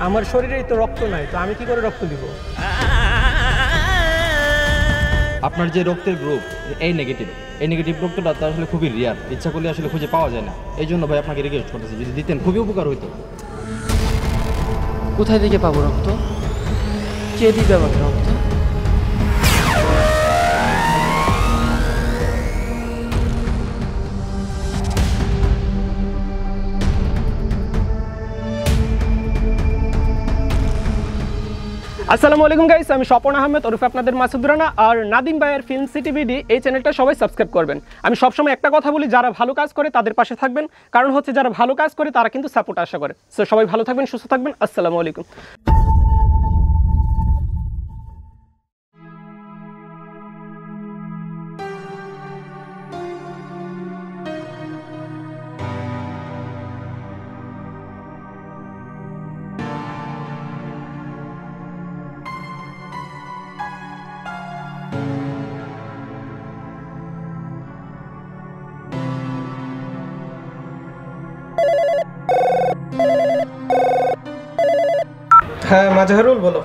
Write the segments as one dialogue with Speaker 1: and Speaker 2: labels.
Speaker 1: আমার শরীরেই তো রক্ত নাই, তো আমি কি করে রক্ত দিব?
Speaker 2: আপনার যে রক্তের গ্রুপ এই নেগেটিভ রক্তটা তো আসলে খুবই রেয়ার, ইচ্ছা করলে আসলে খুঁজে পাওয়া যায় না। এই জন্য ভাই আপনাকে রিকোয়েস্ট করতেছি, যদি দিতেন খুবই উপকার হইতো।
Speaker 3: কোথায় থেকে পাবো রক্ত? কে দিবে আমাকে রক্ত?
Speaker 1: আসসালামু আলাইকুম গাইস, আমি স্বপন আহমেদ ওরফে আপনাদের মাসুদ রানা। আর নাদিম ভাইয়ের ফিল্ম সিটি বিডি এই চ্যানেলটা সবাই সাবস্ক্রাইব করবেন। আমি সবসময় একটা কথা বলি, যারা ভালো কাজ করে তাদের পাশে থাকবেন, কারণ হচ্ছে যারা ভালো কাজ করে তারা কিন্তু সাপোর্ট আশা করে। সো সবাই ভালো থাকবেন, সুস্থ থাকবেন। আসসালামু আলাইকুম। হ্যাঁ মাজহারুল, বলো।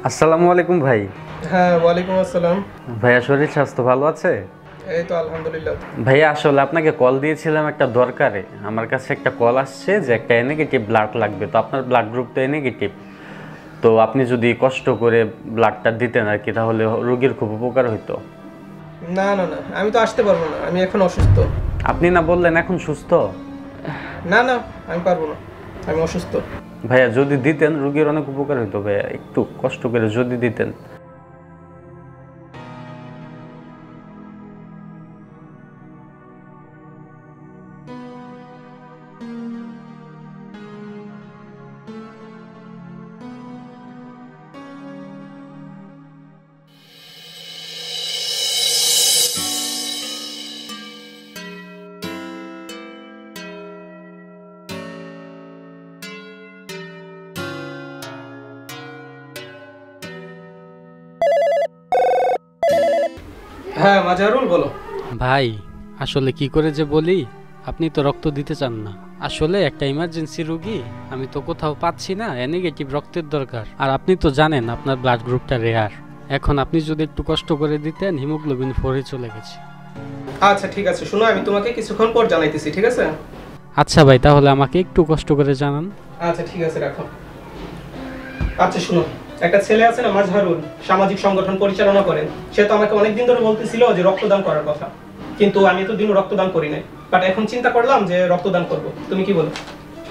Speaker 4: আসসালামু আলাইকুম ভাই।
Speaker 1: হ্যাঁ ওয়ালাইকুম আসসালাম।
Speaker 4: ভাইয়া শরীর স্বাস্থ্য ভালো আছে?
Speaker 1: এই তো আলহামদুলিল্লাহ।
Speaker 4: ভাইয়া আসলে আপনাকে কল দিয়েছিলাম একটা দরকারে। আমার কাছে একটা কল আসছে যে একটা এ নেগেটিভ ব্লাড লাগবে, তো আপনার ব্লাড গ্রুপটা এ নেগেটিভ। তো আপনি যদি কষ্ট করে ব্লাডটা দিতেন আর কি, তাহলে রোগীর খুব উপকার হইতো।
Speaker 1: না না না, আমি তো আসতে পারবো না, আমি এখন অসুস্থ।
Speaker 4: আপনি না বললেন এখন সুস্থ?
Speaker 1: না না, আমি পারবো না, আমি অসুস্থ।
Speaker 4: ভাইয়া যদি দিতেন রোগীর অনেক উপকার হইতো ভাইয়া, একটু কষ্ট করে যদি দিতেন।
Speaker 1: হ্যাঁ মাজহারুল, বলো।
Speaker 3: ভাই আসলে কি করে যে বলি, আপনি তো রক্ত দিতে চান না। আসলে একটা ইমার্জেন্সি রোগী, আমি তো কোথাও পাচ্ছি না, এ নেগেটিভ রক্তের দরকার। আর আপনি তো জানেন আপনার ব্লাড গ্রুপটা রেয়ার। এখন আপনি যদি একটু কষ্ট করে দিতেন, হিমোগ্লোবিন 4 চলে গেছে।
Speaker 1: আচ্ছা ঠিক আছে, শোনো আমি তোমাকে কিছুক্ষণ পর জানাইতেছি, ঠিক আছে?
Speaker 3: আচ্ছা ভাই, তাহলে আমাকে একটু কষ্ট করে জানান।
Speaker 1: আচ্ছা ঠিক আছে, রাখো। আচ্ছা শুনো, একটা ছেলে আছে না মাজহারুল, সামাজিক সংগঠন পরিচালনা করেন। সে তো আমাকে অনেকদিন ধরে বলতেছিল যে রক্তদান করার কথা, কিন্তু আমি তো দিনও রক্তদান করি নাই। বাট এখন চিন্তা করলাম যে রক্তদান করব। তুমি কি বলো?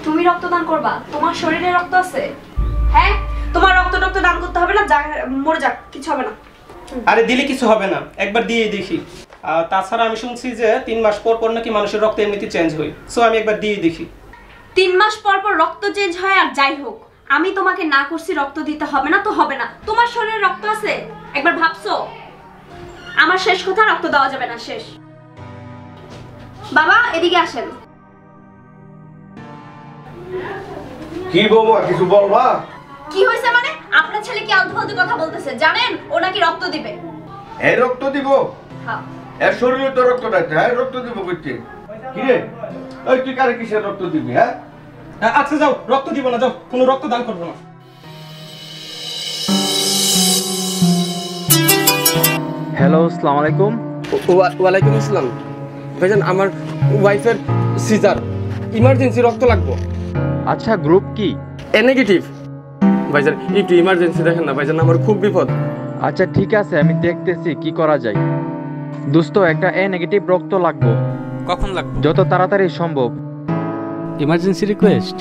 Speaker 5: তুমি রক্তদান করবা? তোমার শরীরে রক্ত আছে? হ্যাঁ, তোমার রক্ত দান করতে হবে না, মরে যাক, কিছু হবে না।
Speaker 1: আরে দিলে কিছু হবে না, একবার দিয়ে দেখি। তাছাড়া আমি শুনছি যে 3 মাস পর পর নাকি মানুষের রক্ত এমনিতে চেঞ্জ হয়। সো আমি একবার দিয়ে দেখি।
Speaker 5: 3 মাস পর পর রক্ত চেঞ্জ হয়, আর যাই হোক, আমি তোমাকে না করছি রক্ত দিতে হবে না তো হবে না। তোমার শরীরে রক্ত আছে, একবার ভাবছো? আমার শেষ কথা, রক্ত দেওয়া যাবে না, শেষ। বাবা এদিকে আসেন।
Speaker 6: কি বলবো, কিছু বলবা?
Speaker 5: কি হয়েছে মানে? আপনার ছেলে কি আলতু ফালতু কথা বলতেছে? জানেন ও নাকি রক্ত দিবে।
Speaker 6: এই রক্ত দিব?
Speaker 5: হ্যাঁ।
Speaker 6: এর শরীরে তো রক্ত নাই, হ্যাঁ রক্ত দিব করতে? কি রে, ওই তুই কারে কিসের রক্ত দিবি? হ্যাঁ
Speaker 1: আচ্ছা যাও, রক্ত দিব না, যাও, কোনো রক্ত দান করবো না।
Speaker 4: হ্যালো, আসসালামু আলাইকুম।
Speaker 7: ওয়ালাইকুম আসসালাম। ভাইজান আমার ওয়াইফের সিজার, ইমার্জেন্সি রক্ত লাগবে।
Speaker 4: আচ্ছা গ্রুপ কি?
Speaker 7: এ নেগেটিভ। ভাইজান একটু ইমার্জেন্সি দেখেন না ভাইজান, আমার খুব বিপদ।
Speaker 2: আচ্ছা ঠিক আছে, আমি দেখতেছি কি করা যায়। দোস্ত, একটা এ নেগেটিভ রক্ত লাগবে।
Speaker 3: কখন লাগবে?
Speaker 2: যত তাড়াতাড়ি সম্ভব।
Speaker 3: Emergency request.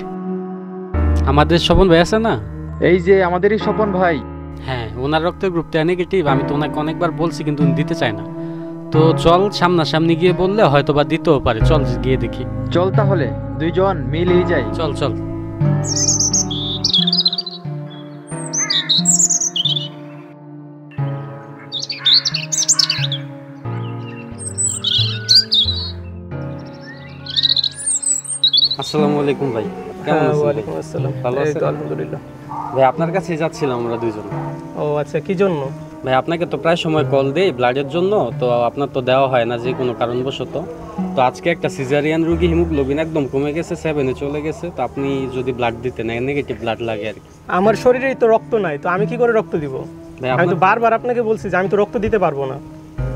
Speaker 3: আমাদের স্বপন ভাই আছে না?
Speaker 2: এই যে আমাদেরই স্বপন ভাই।
Speaker 3: হ্যাঁ, ওনার রক্তের গ্রুপটা নেগেটিভ। আমি তো ওনাকে অনেকবার বলছি, কিন্তু উনি দিতে চায় না। তো চল সামনাসামনি গিয়ে বললে হয়তো বা দিতেও পারে। চল গিয়ে দেখি।
Speaker 2: চল তাহলে দুইজন মিলেই যাই।
Speaker 3: চল চল। আসসালামু আলাইকুম ভাই, কেমন আছেন?
Speaker 1: ওয়ালাইকুম আসসালাম,
Speaker 3: ভালো
Speaker 1: এই
Speaker 3: আছেন?
Speaker 1: তো আলহামদুলিল্লাহ।
Speaker 3: ভাই আপনার কাছে যাচ্ছিলাম আমরা দুইজন।
Speaker 1: ও আচ্ছা, কি জন্য?
Speaker 3: ভাই আপনাকে তো প্রায় সময় কল দেই ব্লাডের জন্য, তো আপনার তো দেওয়া হয় না যে কোনো কারণবশত। তো আজকে একটা সিজারিয়ান রোগী, হিমোগ্লোবিন একদম কমে গেছে, 7-এ চলে গেছে। তো আপনি যদি ব্লাড দিতেন, নেগেটিভ ব্লাড লাগে আর কি।
Speaker 1: আমার শরীরেই তো রক্ত নাই, তো আমি কি করে রক্ত দিব?
Speaker 3: ভাই
Speaker 1: আমি তো বারবার আপনাকে বলছি যে আমি তো রক্ত দিতে পারবো না,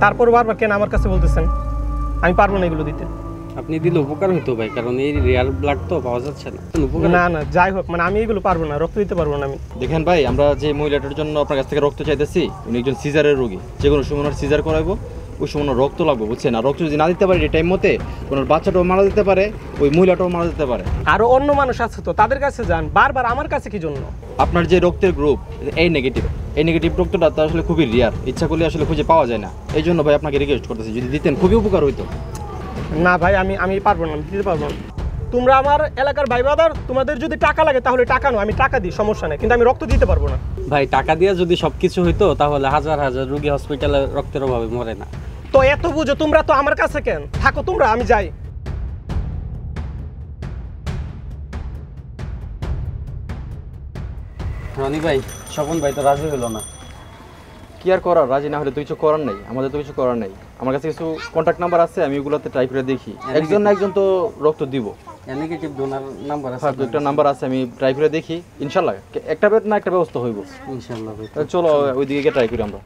Speaker 1: তারপর বারবার কেন আমার কাছে বলতেছেন আমি পারবো না এগুলো দিতে?
Speaker 3: আপনি দিলে উপকার হতো ভাই, কারণ এই রিয়াল ব্লাড তো পাওয়া যাচ্ছে না। উপকার
Speaker 1: না না, যাই হোক, মানে আমি এগুলো পারবো না, রক্ত দিতে পারবো না আমি।
Speaker 2: দেখেন ভাই, আমরা যে মহিলাটার জন্য আপনার কাছ থেকে রক্ত চাইতেছি, উনি একজন সিজারের রোগী। যে কোনো সময় ওনার সিজার করাইবো, ওই সময় ওনার রক্ত লাগবে, বুঝছেন? আর রক্ত যদি না দিতে পারে টাইম মতে, ওনার বাচ্চাটাও মারা যেতে পারে, ওই মহিলাটাও মারা যেতে পারে।
Speaker 1: আরো অন্য মানুষ আছে তো, তাদের কাছে যান, বারবার আমার কাছে কি জন্য?
Speaker 2: আপনার যে রক্তের গ্রুপ এই নেগেটিভ রক্তটা তো আসলে খুবই রেয়ার, ইচ্ছা করলে আসলে খুঁজে পাওয়া যায় না। এই জন্য ভাই আপনাকে রিকোয়েস্ট করতেছি, যদি দিতেন খুবই উপকার হইতো।
Speaker 1: না ভাই, আমি পারবো না, দিতে পারবো না। তোমরা আমার এলাকার ভাই বাদার, তোমাদের যদি টাকা লাগে তাহলে টাকা নাও, আমি টাকা দিই, সমস্যা নেই, কিন্তু আমি রক্ত দিতে পারবো না।
Speaker 3: ভাই টাকা দিয়ে যদি সবকিছু হইতো তাহলে হাজার হাজার রোগী হসপিটালে রক্তের অভাবে মরে না।
Speaker 1: তো এত বুঝো তোমরা, তো আমার কাছে কেন থাকো তোমরা, আমি যাই।
Speaker 3: রনি ভাই, স্বপন ভাই তো রাজি হলো না।
Speaker 2: কি আর করার, রাজি না হলে তো কিছু করার নেই, আমাদের তো কিছু করার নেই। আমার কাছে কিছু কন্ট্যাক্ট নাম্বার আছে, আমি ওগুলোতে ট্রাই করে দেখি, একজন না একজন তো রক্ত দিব।
Speaker 3: নেগেটিভ ডোনার নাম্বার আছে?
Speaker 2: হ্যাঁ, একটা নাম্বার আছে, আমি ট্রাই করে দেখি, ইনশাল্লাহ একটা না একটা ব্যবস্থা হইব
Speaker 3: ইনশাআল্লাহ ভাই।
Speaker 2: চলো ওইদিকে গিয়ে ট্রাই করি আমরা।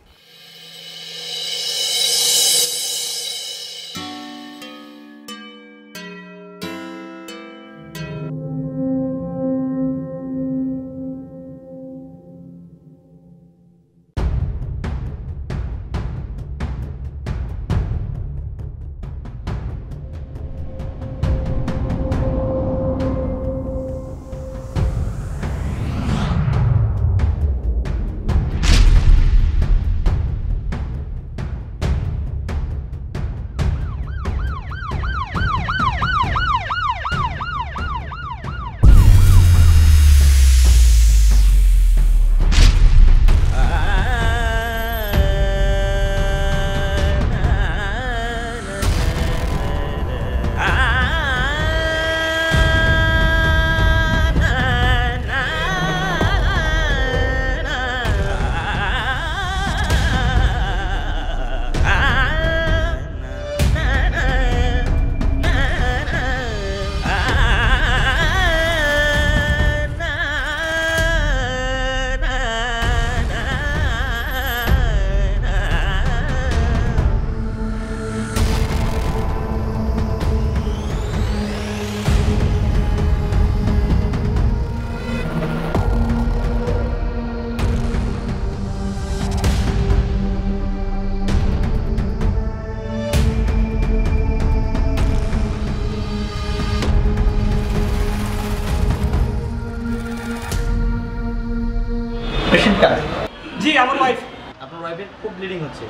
Speaker 1: জি, আমার ওয়াইফ।
Speaker 8: আপনার ওয়াইফের খুব ব্লিডিং হচ্ছে,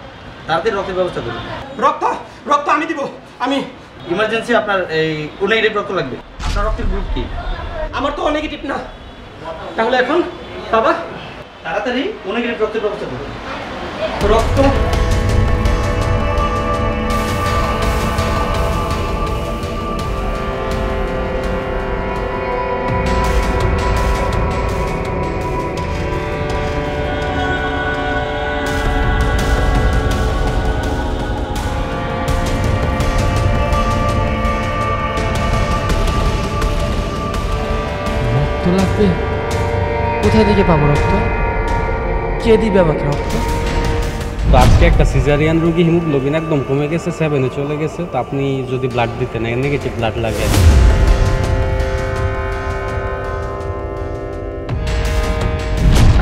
Speaker 8: তাড়াতাড়ি রক্তের ব্যবস্থা করুন।
Speaker 1: রক্ত আমি দিব। আমি
Speaker 8: ইমার্জেন্সি আপনার এই ও নেগেটিভ রক্ত লাগবে। আপনার রক্তের গ্রুপ কি?
Speaker 1: আমার তো নেগেটিভ না। তাহলে এখন বাবা
Speaker 8: তাড়াতাড়ি ও নেগেটিভ রক্তের ব্যবস্থা করুন।
Speaker 1: রক্ত
Speaker 9: রক্ত লাগবে? কোথা থেকে পাবো রক্ত? কে দিবে আমাকে রক্ত?
Speaker 3: তো আজকে একটা সিজারিয়ান রোগী, হিমোগ্লোবিন একদম কমে গেছে, 7-এ চলে গেছে। তো আপনি যদি ব্লাড দিতেন, নেগেটিভ ব্লাড লাগে।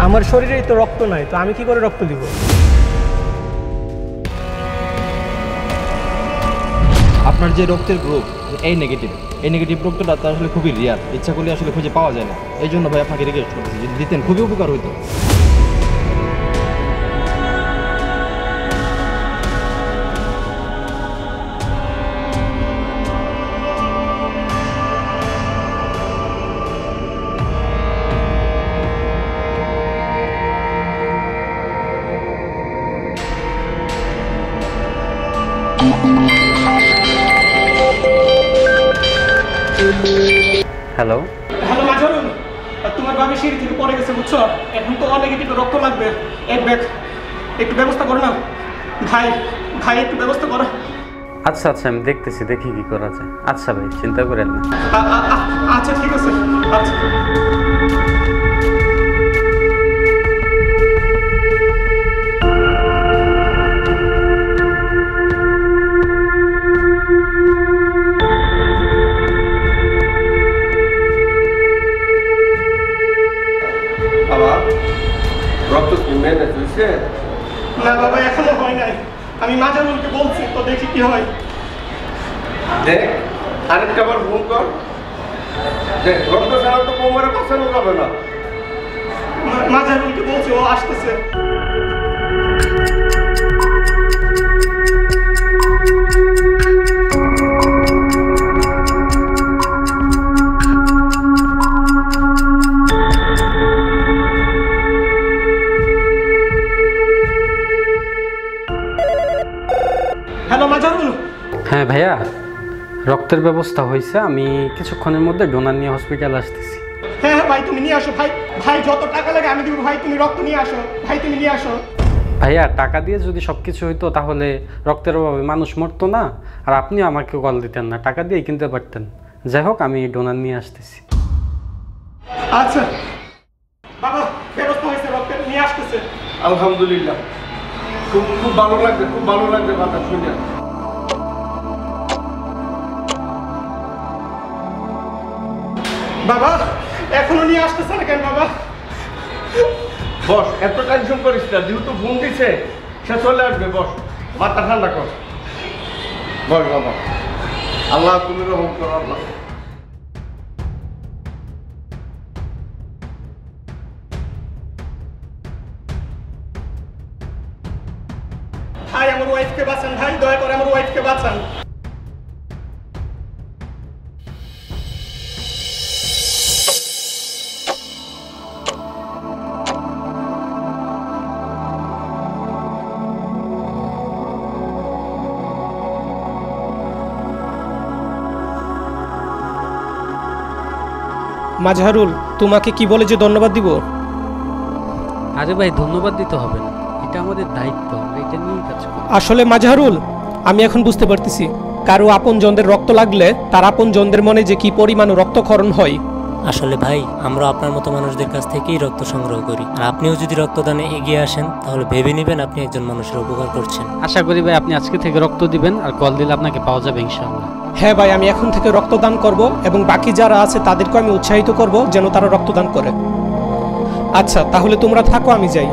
Speaker 1: আমার শরীরেই তো রক্ত নাই, তো আমি কি করে রক্ত দিব?
Speaker 2: আপনার যে রক্তের গ্রুপ এই নেগেটিভ রক্তটা তো আসলে খুবই রেয়ার, ইচ্ছা করলে আসলে খুঁজে পাওয়া যায় না। এই জন্য ভাই আপনাকে রিকোয়েস্ট করতেছি, যদি দিতেন খুবই উপকার হইতো।
Speaker 4: হ্যালো
Speaker 1: হ্যালো মাজহারুল, তোমার বাবা সিঁড়ি থেকে পড়ে গেছে, বুঝছো? এখন তো নেগেটিভ রক্ত লাগবে, এক ব্যাগ। একটু ব্যবস্থা করো না ভাই, ভাই একটু ব্যবস্থা করো।
Speaker 4: আচ্ছা আচ্ছা, আমি দেখতেছি, দেখি কি করা যায়। আচ্ছা ভাই, চিন্তা করেন না।
Speaker 1: আচ্ছা ঠিক আছে। আচ্ছা
Speaker 6: বাবা, রক্ত কি ম্যানেজ হয়েছে?
Speaker 1: না বাবা, এখনো হয় নাই। আমি মাজারুলকে বলছি, তো দেখি কি হয়।
Speaker 6: দেখ, আরেকটা বার ফোন কর। দেখ, রক্ত ছাড়া তো কোমরে বাঁচানো যাবে না।
Speaker 1: মাজারুলকে বলছি, ও আসতেছে। হ্যালো মাজারুল।
Speaker 3: হ্যাঁ ভাইয়া, রক্তের ব্যবস্থা হয়েছে, আমি কিছুক্ষণের মধ্যে ডোনার নিয়ে হসপিটাল আসতেছি।
Speaker 1: হ্যাঁ হ্যাঁ ভাই, তুমি নিয়ে আসো। ভাই ভাই, যত টাকা লাগে আমি দিব। ভাই তুমি রক্ত নিয়ে আসো। ভাই তুমি নিয়ে আসো।
Speaker 3: ভাইয়া, টাকা দিয়ে যদি সব কিছু হইতো তাহলে রক্তের অভাবে মানুষ মরতো না, আর আপনিও আমাকে কল দিতেন না, টাকা দিয়ে কিনতে পারতেন। যাই হোক, আমি ডোনার নিয়ে আসতেছি।
Speaker 1: আচ্ছা বাবা, ব্যবস্থা হয়েছে, রক্তের নিয়ে আসতেছে।
Speaker 6: আলহামদুলিল্লাহ, খুব খুব ভালো লাগবে, খুব ভালো লাগবে কথা শুনে।
Speaker 1: বাবা, এখনো নিয়ে আসতেছে না কেন বাবা?
Speaker 6: বস, এত টেনশন করিস না, যেহেতু ফোন দিছে সে চলে আসবে। বস, মাথা ঠান্ডা কর। বস বাবা, আল্লাহ তুমি রহম করো। আল্লাহ
Speaker 1: ভাই, আমার ওয়াইফকে বাঁচান ভাই, দয়া করে আমার ওয়াইফকে বাঁচান। মাজহারুল, তোমাকে কি বলে যে ধন্যবাদ দিব?
Speaker 3: আরে ভাই, ধন্যবাদ দিতে হবে না, এটা আমাদের দায়িত্ব, আমরা এটা নিয়েই কাজ করি।
Speaker 1: আসলে মাজহারুল, আমি এখন বুঝতে পারতেছি কারো আপন জনদের রক্ত লাগলে তার আপন জনদের মনে যে কি পরিমাণ রক্তক্ষরণ হয়।
Speaker 10: আসলে ভাই, আমরা আপনার মতো মানুষদের কাছ থেকেই রক্ত সংগ্রহ করি, আর আপনিও যদি রক্তদানে এগিয়ে আসেন তাহলে ভেবে নেবেন আপনি একজন মানুষের উপকার করছেন।
Speaker 3: আশা করি ভাই আপনি আজকে থেকে রক্ত দিবেন, আর কল দিলে আপনাকে পাওয়া যাবে ইনশাআল্লাহ।
Speaker 1: হ্যাঁ ভাই, আমি এখন থেকে রক্তদান করব এবং বাকি যারা আছে তাদেরকে আমি উৎসাহিত করব যেন তারা রক্তদান করে। আচ্ছা, তাহলে তোমরা থাকো, আমি যাই।